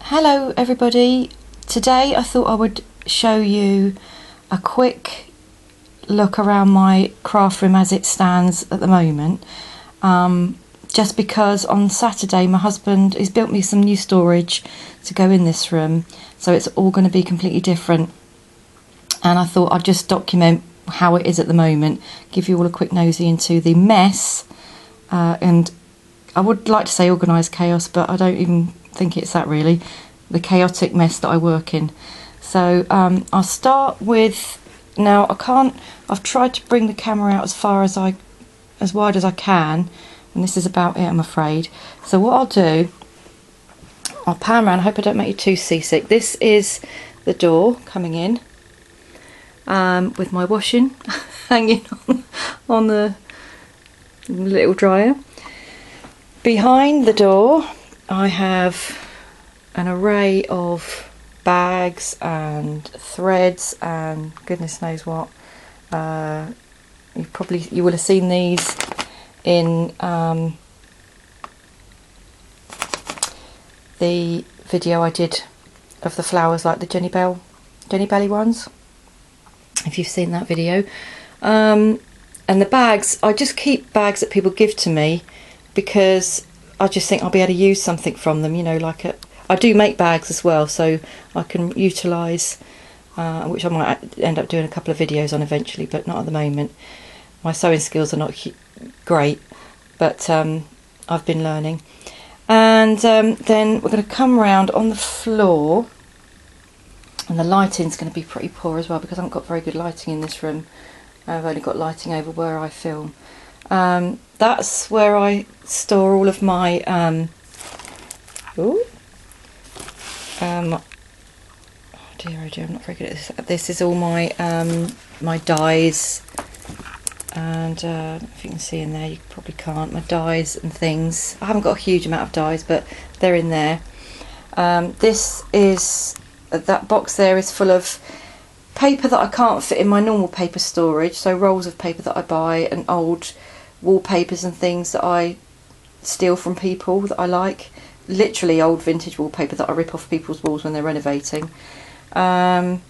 Hello everybody. Today I thought I would show you a quick look around my craft room as it stands at the moment, just because on Saturday my husband has built me some new storage to go in this room, so it's all going to be completely different, and I thought I'd just document how it is at the moment, give you all a quick nosy into the mess, and I would like to say organised chaos, but I don't even think it's that really, the chaotic mess that I work in. So I'll start with, now I've tried to bring the camera out as wide as I can, and this is about it, I'm afraid. So what I'll do, I'll pan around, I hope I don't make you too seasick. This is the door coming in, with my washing hanging on the little dryer. Behind the door I have an array of bags and threads and goodness knows what. You will have seen these in the video I did of the flowers, like the Jenny Belly ones, if you've seen that video. And the bags, I just keep bags that people give to me because I just think I'll be able to use something from them, you know, I do make bags as well, so I can utilise, which I might end up doing a couple of videos on eventually, but not at the moment. My sewing skills are not great, but I've been learning. And then we're going to come round on the floor, and the lighting's going to be pretty poor as well because I haven't got very good lighting in this room. I've only got lighting over where I film. That's where I store all of my oh dear, I'm not very good at this. This is all my my dies, and if you can see in there, you probably can't, my dies and things. I haven't got a huge amount of dies, but they're in there. This is, that box there is full of paper that I can't fit in my normal paper storage, so rolls of paper that I buy and old wallpapers and things that I steal from people that I like, literally old vintage wallpaper that I rip off people's walls when they're renovating, and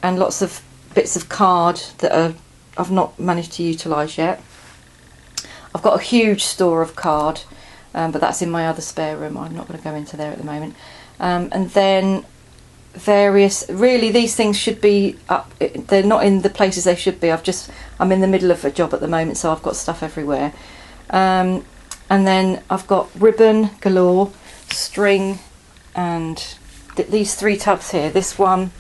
lots of bits of card that I've not managed to utilise yet. I've got a huge store of card, but that's in my other spare room. I'm not going to go into there at the moment. And then various, really these things should be up, they're not in the places they should be. I'm in the middle of a job at the moment, so I've got stuff everywhere. And then I've got ribbon galore, string, and these three tubs here, this one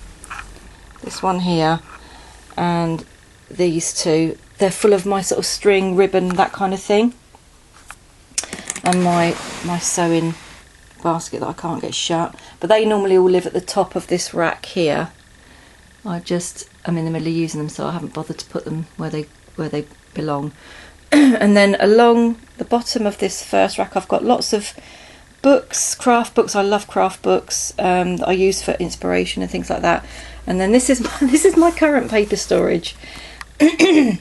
here, and these two, they're full of my sort of string, ribbon, that kind of thing, and my sewing basket that I can't get shut, but they normally all live at the top of this rack here. I'm in the middle of using them, so I haven't bothered to put them where they belong. And then along the bottom of this first rack I've got lots of books, craft books. I love craft books that I use for inspiration and things like that. And then this is my current paper storage. I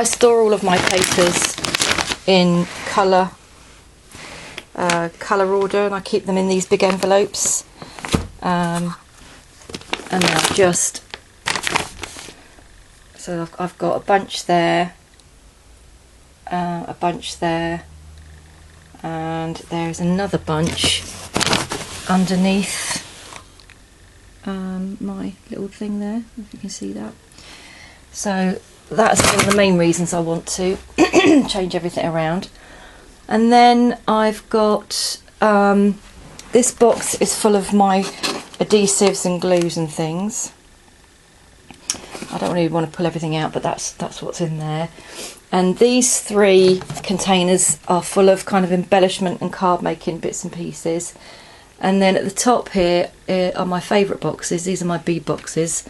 store all of my papers in colour order, and I keep them in these big envelopes, and I've just, so I've got a bunch there, and there's another bunch underneath my little thing there, if you can see that. So that's one of the main reasons I want to change everything around. And then I've got, this box is full of my adhesives and glues and things. I don't really want to pull everything out, but that's what's in there. And these three containers are full of kind of embellishment and card making bits and pieces. And then at the top here are my favourite boxes. These are my bead boxes.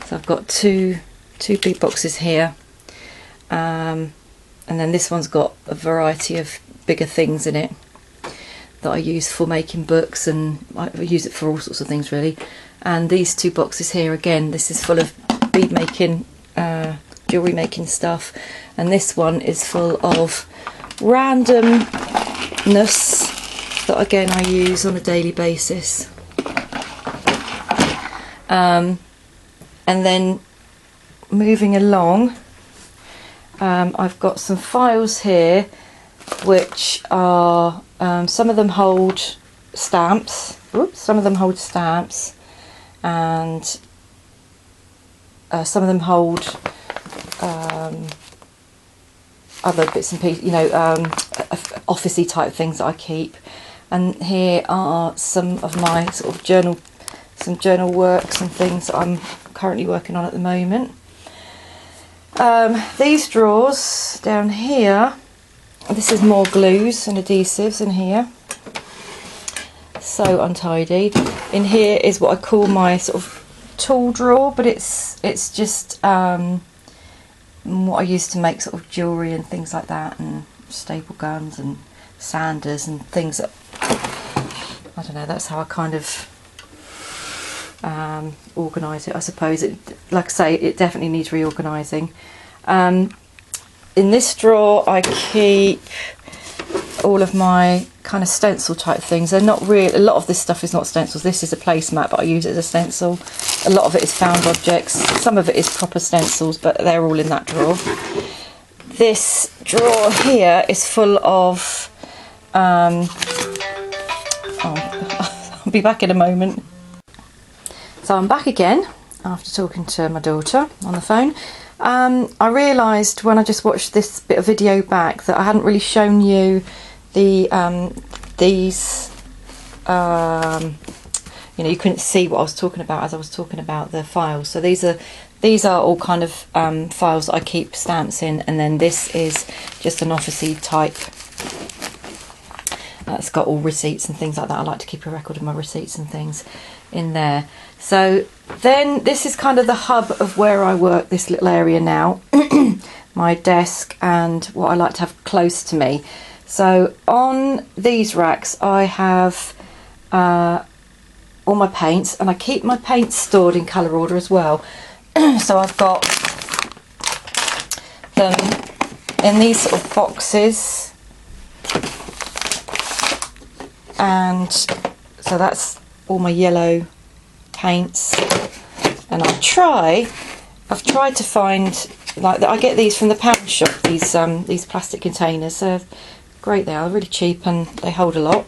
So I've got two bead boxes here. And then this one's got a variety of bigger things in it that I use for making books, and I use it for all sorts of things really. And these two boxes here, again, this is full of bead making, jewellery making stuff, and this one is full of randomness that again I use on a daily basis. And then moving along, I've got some files here which are, some of them hold stamps. Oops, some of them hold stamps, and some of them hold other bits and pieces, you know, officey type things that I keep. And here are some of my sort of some journal works and things that I'm currently working on at the moment. These drawers down here, this is more glues and adhesives in here. So untidy. In here is what I call my sort of tool drawer, but it's just what I used to make sort of jewellery and things like that, and staple guns and sanders and things that, I don't know, that's how I kind of organise it, I suppose. Like I say, it definitely needs reorganising. In this drawer I keep all of my kind of stencil type things. They're not real, a lot of this stuff is not stencils. This is a placemat, but I use it as a stencil. A lot of it is found objects, some of it is proper stencils, but they're all in that drawer. This drawer here is full of I'll be back in a moment. So I'm back again after talking to my daughter on the phone. I realised when I just watched this bit of video back that I hadn't really shown you the you know, you couldn't see what I was talking about as I was talking about the files. So these are all kind of files that I keep stamps in, and then this is just an officey type. It's got all receipts and things like that. I like to keep a record of my receipts and things in there. So then this is kind of the hub of where I work, this little area now. My desk and what I like to have close to me. So on these racks I have all my paints, and I keep my paints stored in colour order as well. So I've got them in these sort of boxes, and so that's all my yellow paints. And I've tried to find, like, I get these from the pound shop, these plastic containers. They're great, they are really cheap and they hold a lot.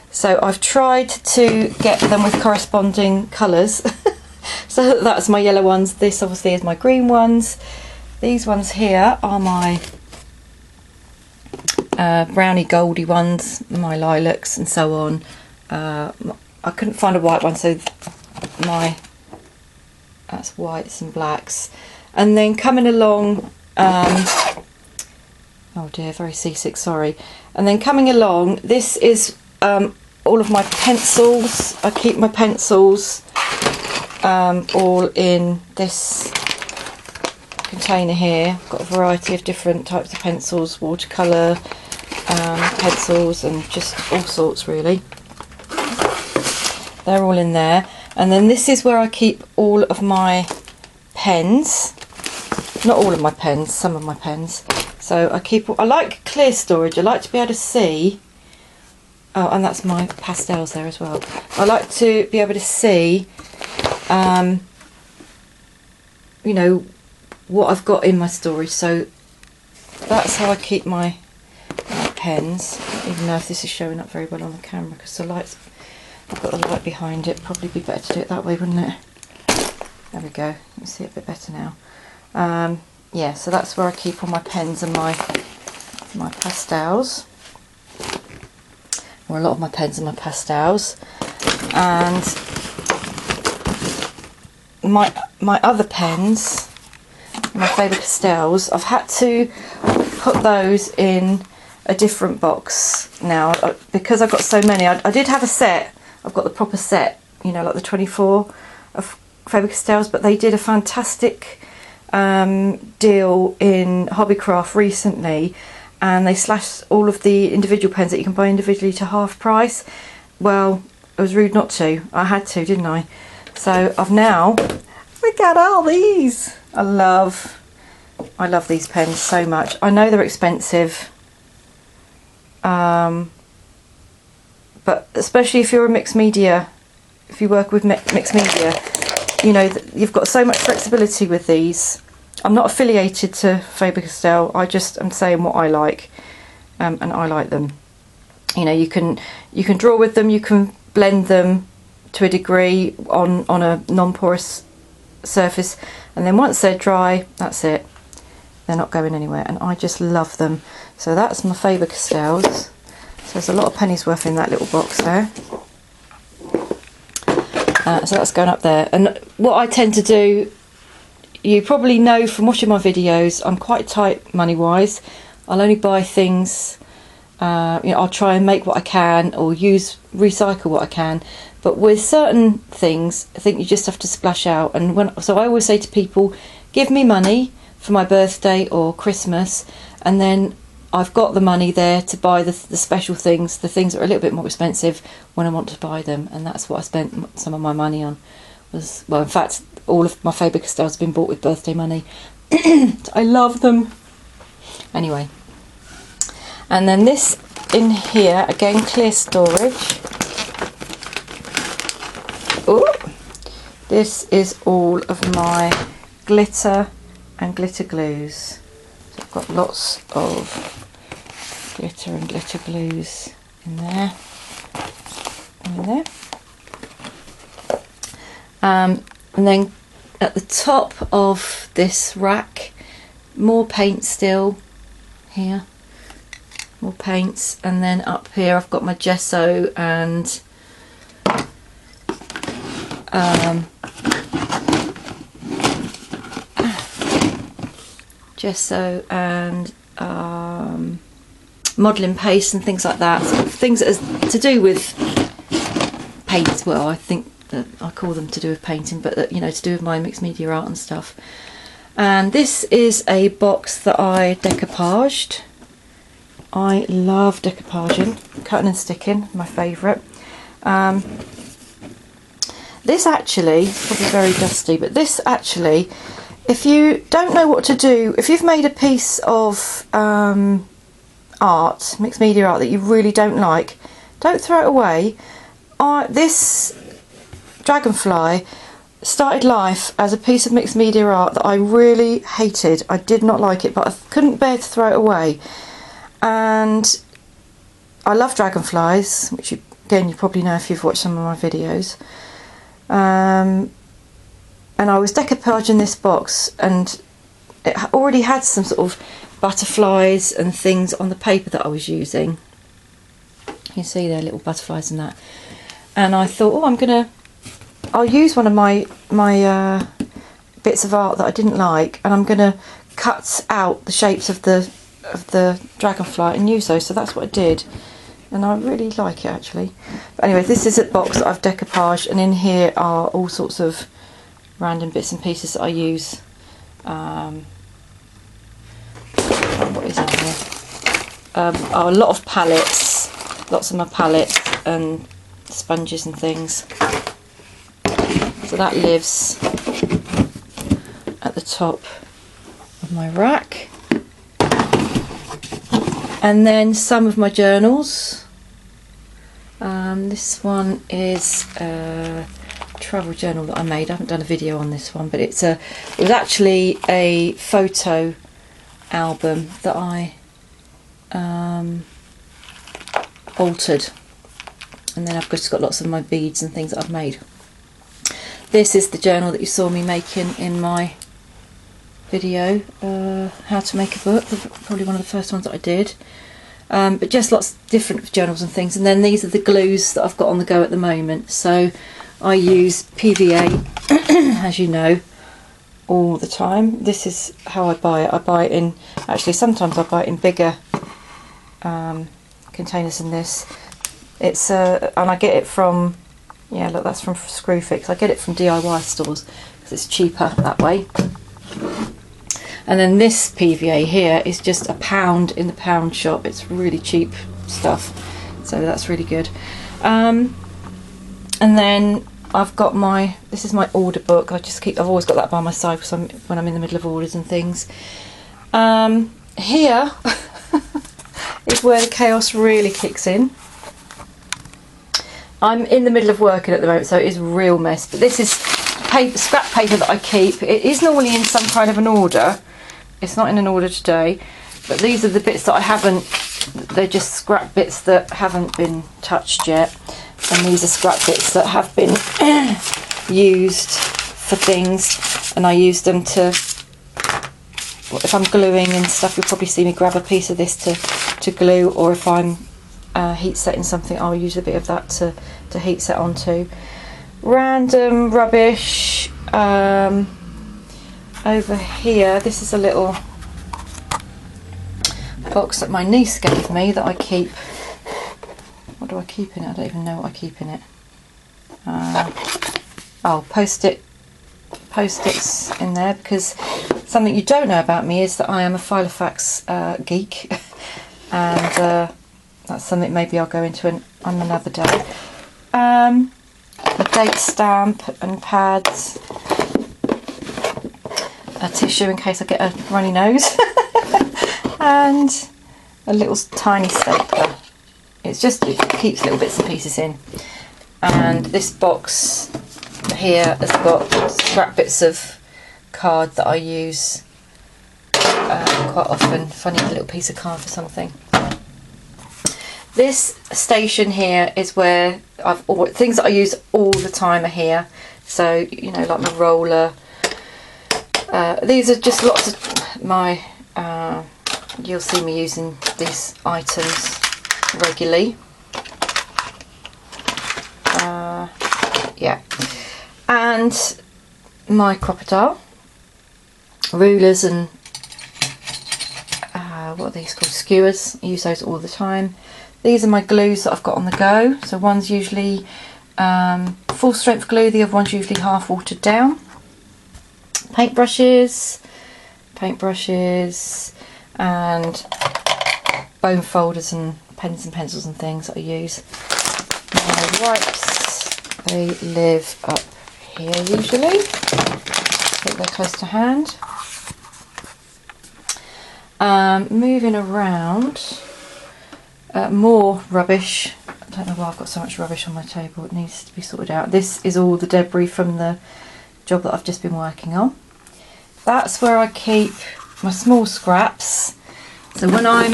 So I've tried to get them with corresponding colours. So that's my yellow ones. This obviously is my green ones. These ones here are my browny goldy ones, my lilacs and so on. I couldn't find a white one, so that's whites and blacks. And then coming along, oh dear, very seasick, sorry. And then coming along, this is all of my pencils. I keep my pencils all in this container here. I've got a variety of different types of pencils, watercolour pencils, and just all sorts really. They're all in there. And then this is where I keep all of my pens. Not all of my pens, some of my pens. So I like clear storage. I like to be able to see. Oh, and that's my pastels there as well. I like to be able to see, you know, what I've got in my storage. So that's how I keep my pens. I don't even know if this is showing up very well on the camera because the light's, I've got the light behind it. Probably be better to do it that way, wouldn't it? There we go. You can see it a bit better now. Yeah, so that's where I keep all my pens and my pastels. Or a lot of my pens and my pastels. And my other pens, my Faber-Castells, I've had to put those in a different box now because I've got so many. I did have a set. I've got the proper set, you know, like the 24 of Faber-Castells, but they did a fantastic deal in Hobbycraft recently, and they slashed all of the individual pens that you can buy individually to half price. Well, it was rude not to. I had to, didn't I? So I've now, look at all these. I love these pens so much. I know they're expensive, but especially if you're a mixed media, if you work with mixed media, you know, you've got so much flexibility with these. I'm not affiliated to Faber-Castell, I just am saying what I like, and I like them. You know, you can draw with them, you can blend them to a degree on a non-porous surface, and then once they're dry, that's it. They're not going anywhere, and I just love them. So that's my Faber-Castells. So there's a lot of pennies worth in that little box there. So that's going up there. And what I tend to do, you probably know from watching my videos, I'm quite tight money-wise. I'll only buy things, you know, I'll try and make what I can or recycle what I can. But with certain things, I think you just have to splash out. And so I always say to people, give me money for my birthday or Christmas, and then I've got the money there to buy the special things, the things that are a little bit more expensive when I want to buy them. And that's what I spent some of my money on. Well, in fact, all of my Faber-Castells have been bought with birthday money. I love them. Anyway, and then this in here, again, clear storage. Oh, this is all of my glitter and glitter glues. So I've got lots of glitter and glitter glues in there. And then at the top of this rack, more paint still here, more paints, and then up here I've got my gesso and modelling paste and things like that, so things that are to do with paint. Well, I think that I call them to do with painting, but you know, to do with my mixed media art and stuff. And this is a box that I decoupaged. I love decoupaging, cutting and sticking, my favourite. This actually, it's probably very dusty, but this actually, if you don't know what to do, if you've made a piece of art, mixed media art, that you really don't like, don't throw it away. This dragonfly started life as a piece of mixed media art that I really hated. I did not like it, but I couldn't bear to throw it away. And I love dragonflies, which again you probably know if you've watched some of my videos. And I was decoupaging this box, and it already had some sort of butterflies and things on the paper that I was using. You can see there, little butterflies and that. And I thought, oh, I'll use one of my bits of art that I didn't like, and I'm gonna cut out the shapes of the dragonfly and use those. So that's what I did, and I really like it actually. But anyway, this is a box that I've decoupaged, and in here are all sorts of random bits and pieces that I use. What is in here? A lot of palettes, lots of my palettes and sponges and things. So that lives at the top of my rack. And then some of my journals. This one is a travel journal that I made. I haven't done a video on this one, but it was actually a photo album that I altered, and then I've just got lots of my beads and things that I've made. This is the journal that you saw me making in my video, how to make a book, probably one of the first ones that I did. But just lots of different journals and things. And then these are the glues that I've got on the go at the moment. So I use PVA, as you know, all the time. This is how I buy it. I buy it in, actually sometimes I buy it in bigger containers than this. It's and I get it from, yeah, look, that's from Screwfix. I get it from DIY stores because it's cheaper that way. And then this PVA here is just £1 in the pound shop. It's really cheap stuff, so that's really good. And then I've got this is my order book. I've always got that by my side when I'm in the middle of orders and things. Here is where the chaos really kicks in. I'm in the middle of working at the moment, so it is a real mess. But this is scrap paper that I keep. It is normally in some kind of an order. It's not in an order today, but these are the bits that I haven't, they're just scrap bits that haven't been touched yet. And these are scrap bits that have been used for things, and I use them to, if I'm gluing and stuff, you'll probably see me grab a piece of this to glue, or if I'm heat setting something, I'll use a bit of that to heat set onto. Random rubbish. Over here, this is a little box that my niece gave me that I keep. What do I keep in it? I don't even know what I keep in it. Oh, post-its in there, because something you don't know about me is that I am a filofax geek, and that's something maybe I'll go into on another day. A date stamp and pads, a tissue in case I get a runny nose, and a little tiny stapler. It keeps little bits and pieces in. And this box here has got scrap bits of card that I use quite often if I need a little piece of card for something. This station here is where things that I use all the time are here. So, you know, like my roller. These are just lots of my, you'll see me using these items regularly. Yeah. And my crocodile. Rulers and, what are these called? Skewers. I use those all the time. These are my glues that I've got on the go. So one's usually full strength glue, the other one's usually half watered down. Paintbrushes, and bone folders and pens and pencils and things that I use. My wipes, they live up here usually. I think they're close to hand. Moving around. More rubbish. I don't know why I've got so much rubbish on my table. It needs to be sorted out. This is all the debris from the job that I've just been working on. That's where I keep my small scraps. So when I'm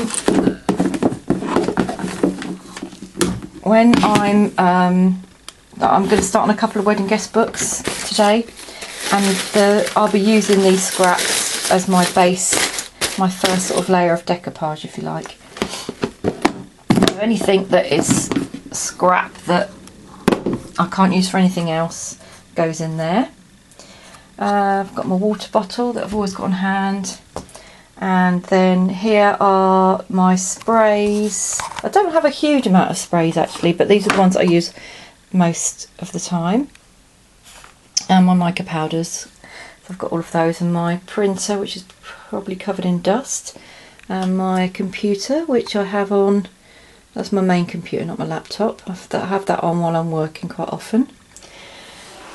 going to start on a couple of wedding guest books today, and I'll be using these scraps as my base, my first sort of layer of decoupage, if you like. Anything that is scrap that I can't use for anything else goes in there. I've got my water bottle that I've always got on hand, and then here are my sprays. I don't have a huge amount of sprays actually, but these are the ones that I use most of the time. And my mica powders, so I've got all of those, and my printer, which is probably covered in dust, and my computer, which I have on. That's my main computer, not my laptop. I have that on while I'm working quite often.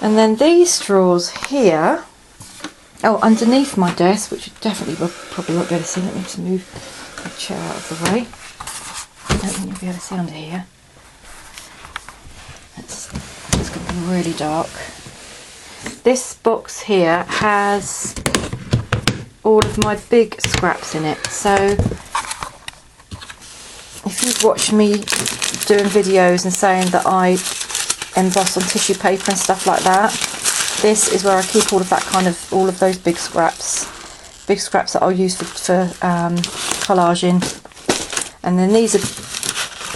And then these drawers here, underneath my desk, which you definitely probably won't be able to see. Let me just move my chair out of the way. I don't think you'll be able to see under here. It's going to be really dark. This box here has all of my big scraps in it. So if you've watched me doing videos and saying that I emboss on tissue paper and stuff like that, this is where I keep all of that all of those big scraps that I'll use for collaging. And then these are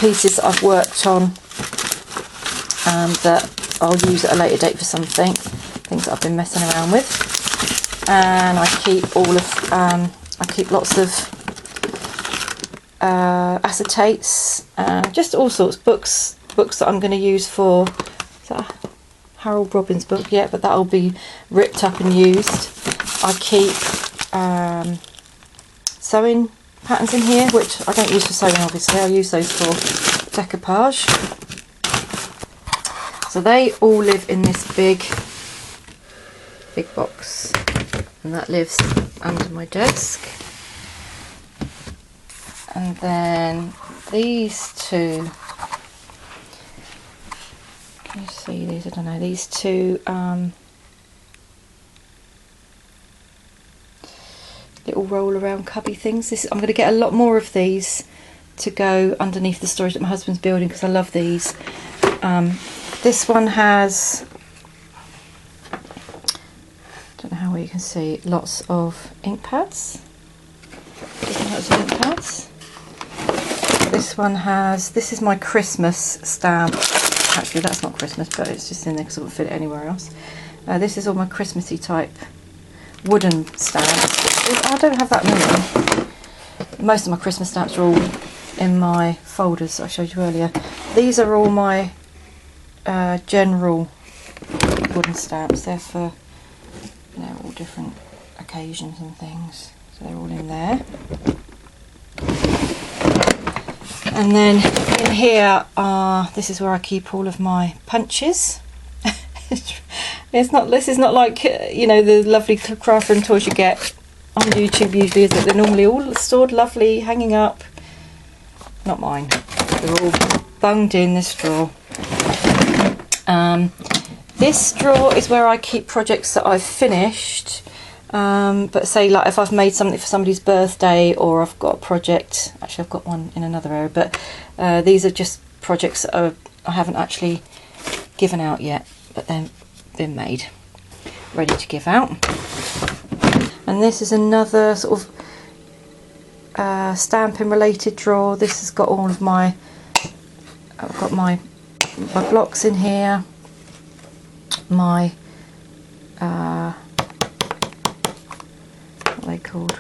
pieces that I've worked on that I'll use at a later date for something, things that I've been messing around with. And I keep I keep lots of acetates, just all sorts, books that I'm going to use for, is that a Harold Robbins book? Yeah, but that'll be ripped up and used. I keep sewing patterns in here, which I don't use for sewing obviously, I'll use those for decoupage. So they all live in this big box, and that lives under my desk. And then these two Can you see these? I don't know, these two little roll around cubby things. I'm going to get a lot more of these to go underneath the storage that my husband's building because I love these. This one has, I don't know how well you can see, lots of ink pads. Lots of ink pads. This one has, this is my Christmas stamp. Actually, that's not Christmas, but it's just in there because I wouldn't fit it anywhere else. This is all my Christmassy type wooden stamps. I don't have that many. Most of my Christmas stamps are all in my folders that I showed you earlier. These are all my general wooden stamps. They're for, you know, all different occasions and things. So they're all in there. And then in here this is where I keep all of my punches. This is not like, you know, the lovely craft room toys you get on YouTube usually, is it? They're normally all stored lovely, hanging up. Not mine. They're all bunged in this drawer. This drawer is where I keep projects that I've finished. But say like if I've made something for somebody's birthday, or I've got a project, actually I've got one in another area, but these are just projects that I haven't actually given out yet, but then been made, ready to give out. And this is another sort of stamping related drawer. This has got all of my, I've got my blocks in here, my what are they called,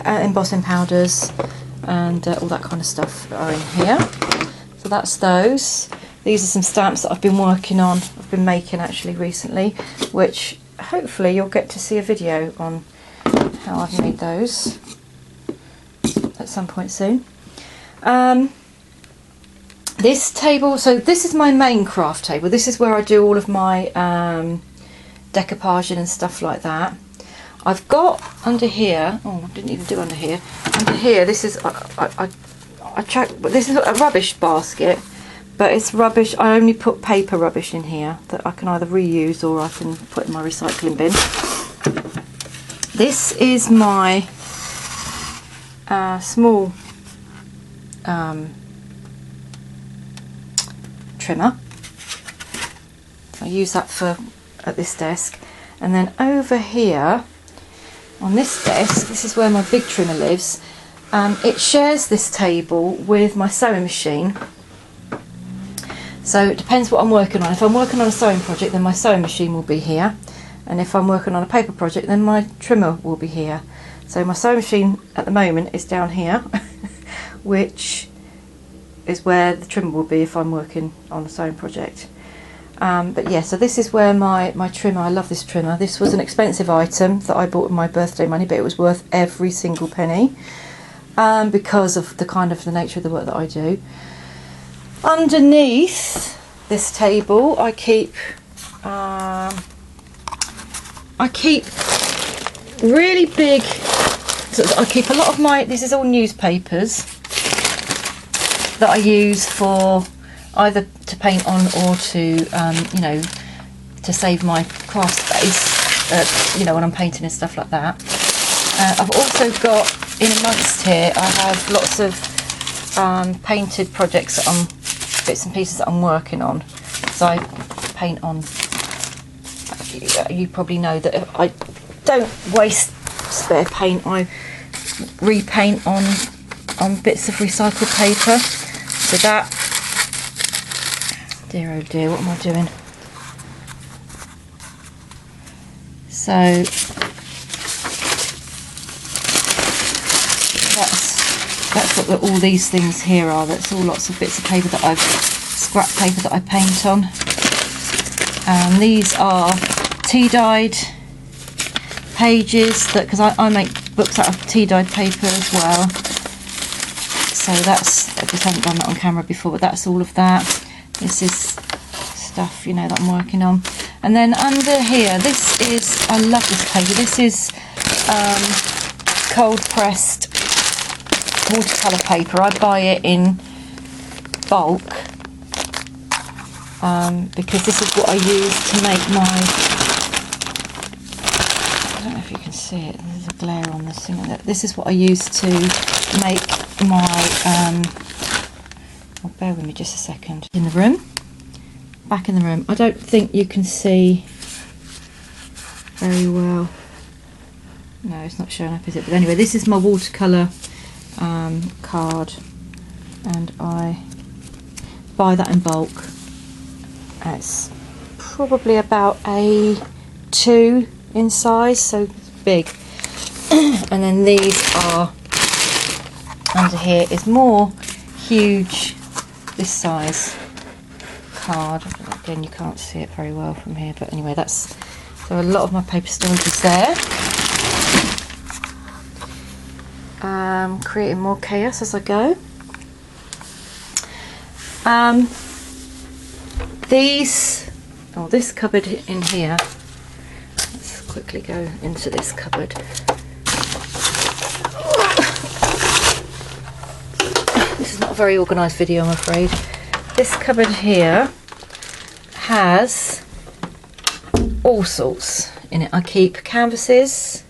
embossing powders, and all that kind of stuff are in here. So that's those. These are some stamps that I've been working on, I've been making actually recently, which hopefully you'll get to see a video on how I've made those at some point soon. This table, so this is my main craft table. This is where I do all of my decoupaging and stuff like that. I've got under here, oh I didn't even do under here. Under here, this is this is a rubbish basket, but it's rubbish. I only put paper rubbish in here that I can either reuse or I can put in my recycling bin. This is my small trimmer. I use that for at this desk, and then over here on this desk, this is where my big trimmer lives. It shares this table with my sewing machine, so it depends what I'm working on. If I'm working on a sewing project, then my sewing machine will be here, and if I'm working on a paper project, then my trimmer will be here. So my sewing machine at the moment is down here which is where the trimmer will be if I'm working on a sewing project. But yeah, so this is where my trimmer, I love this trimmer. This was an expensive item that I bought with my birthday money, but it was worth every single penny because of the nature of the work that I do. Underneath this table I keep really big, so I keep a lot of my, this is all newspapers that I use for either to paint on or to, you know, to save my craft space, you know, when I'm painting and stuff like that. I've also got, in amongst here, I have lots of painted projects that bits and pieces that I'm working on. So I paint on, you probably know that if I don't waste spare paint, I repaint on bits of recycled paper. So that, dear oh dear, what am I doing? So that's what all these things here are. That's all lots of bits of paper that scrap paper that I paint on. And these are tea-dyed pages, that because I make books out of tea-dyed paper as well. So that's, I just haven't done that on camera before, but that's all of that. This is stuff, you know, that I'm working on. And then under here, this is, I love this paper. This is cold pressed watercolour paper. I buy it in bulk, because this is what I use to make my, I don't know if you can see it, there's a glare on this thing. This is what I use to make my, oh, bear with me just a second. In the room, back in the room, I don't think you can see very well. No, it's not showing up, is it? But anyway, this is my watercolour card, and I buy that in bulk. It's probably about A2 in size, so it's big. And then these are, under here is more huge, this size card. Again, you can't see it very well from here, but anyway, that's, so a lot of my paper storage is there. Creating more chaos as I go. This cupboard in here, let's quickly go into this cupboard. This is not a very organised video, I'm afraid. This cupboard here has all sorts in it. I keep canvases,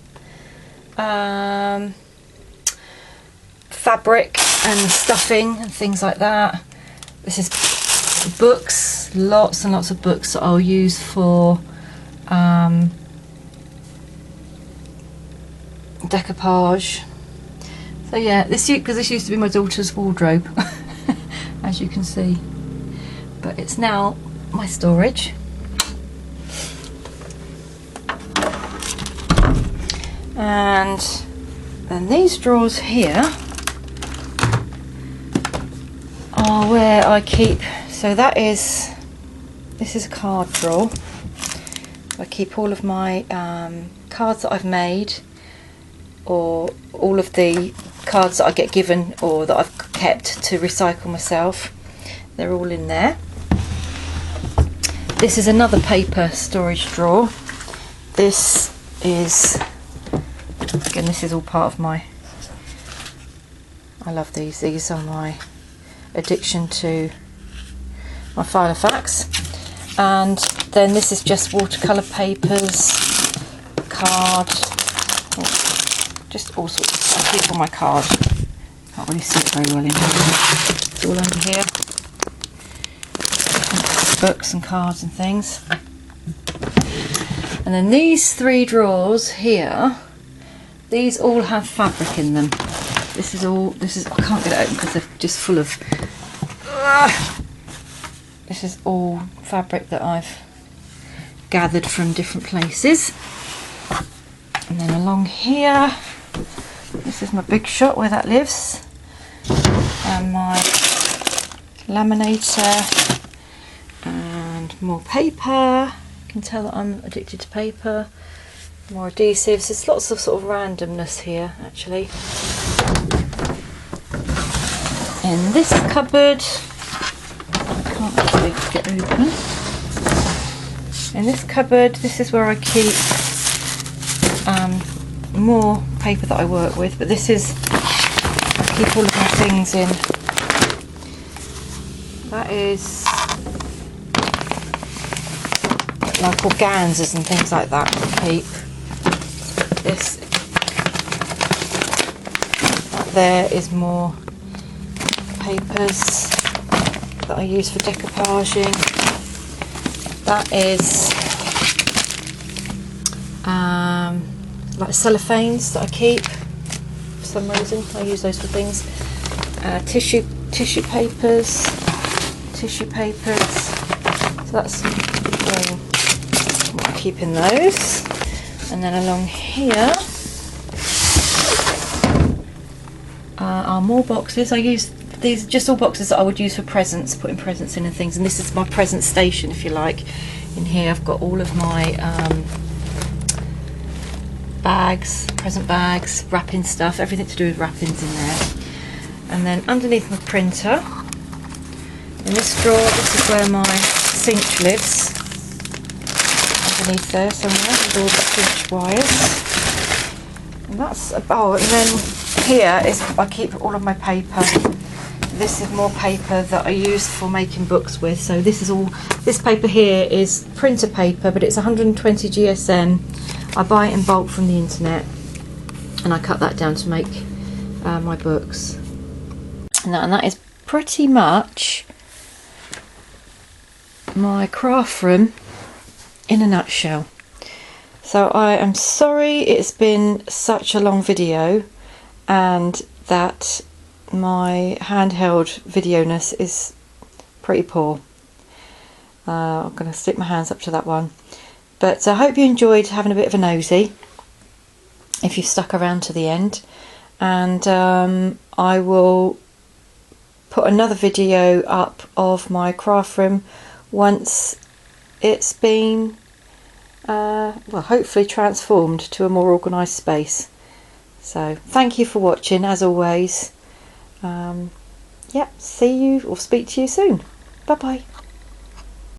fabric and stuffing and things like that. This is books, lots and lots of books that I'll use for decoupage. So yeah, because this used to be my daughter's wardrobe, as you can see, but it's now my storage. And then these drawers here are where I keep, so this is a card drawer. I keep all of my cards that I've made, or all of the cards that I get given or that I've kept to recycle myself. They're all in there. This is another paper storage drawer. This is, again, this is all part of my, I love these. These are my addiction to my Filofax. And then this is just watercolour papers, card, just all sorts of stuff. I keep all my cards. Can't really see it very well in here. It's all under here. Books and cards and things. And then these three drawers here, these all have fabric in them. This is, I can't get it open because they're just full of, this is all fabric that I've gathered from different places. And then along here, this is my big shot where that lives, and my laminator, and more paper. You can tell that I'm addicted to paper. More adhesives. There's lots of sort of randomness here, actually. In this cupboard, I can't actually get open. In this cupboard, this is where I keep more paper that I work with, but this is, I keep all of my things in. That is like organzas and things like that I keep. This, that there is more papers that I use for decoupaging. That is like cellophanes that I keep for some reason. I use those for things. Tissue papers. So that's I'm keeping those. And then along here are more boxes. I use these, just all boxes that I would use for presents, putting presents in and things. And this is my present station, if you like. In here I've got all of my bags, present bags, wrapping stuff, everything to do with wrappings in there. And then underneath my printer, in this drawer, this is where my cinch lives. Underneath there somewhere with all the cinch wires. And that's about, and then here is, I keep all of my paper this is more paper that I use for making books with. So this is all, this paper here is printer paper, but it's 120 GSM. I buy it in bulk from the internet, and I cut that down to make my books. And that is pretty much my craft room in a nutshell. So I am sorry it's been such a long video, and that my handheld video-ness is pretty poor. I'm going to stick my hands up to that one. But I hope you enjoyed having a bit of a nosy, if you've stuck around to the end. And I will put another video up of my craft room once it's been, well, hopefully transformed to a more organised space. So thank you for watching, as always. Yeah, see you or speak to you soon. Bye bye.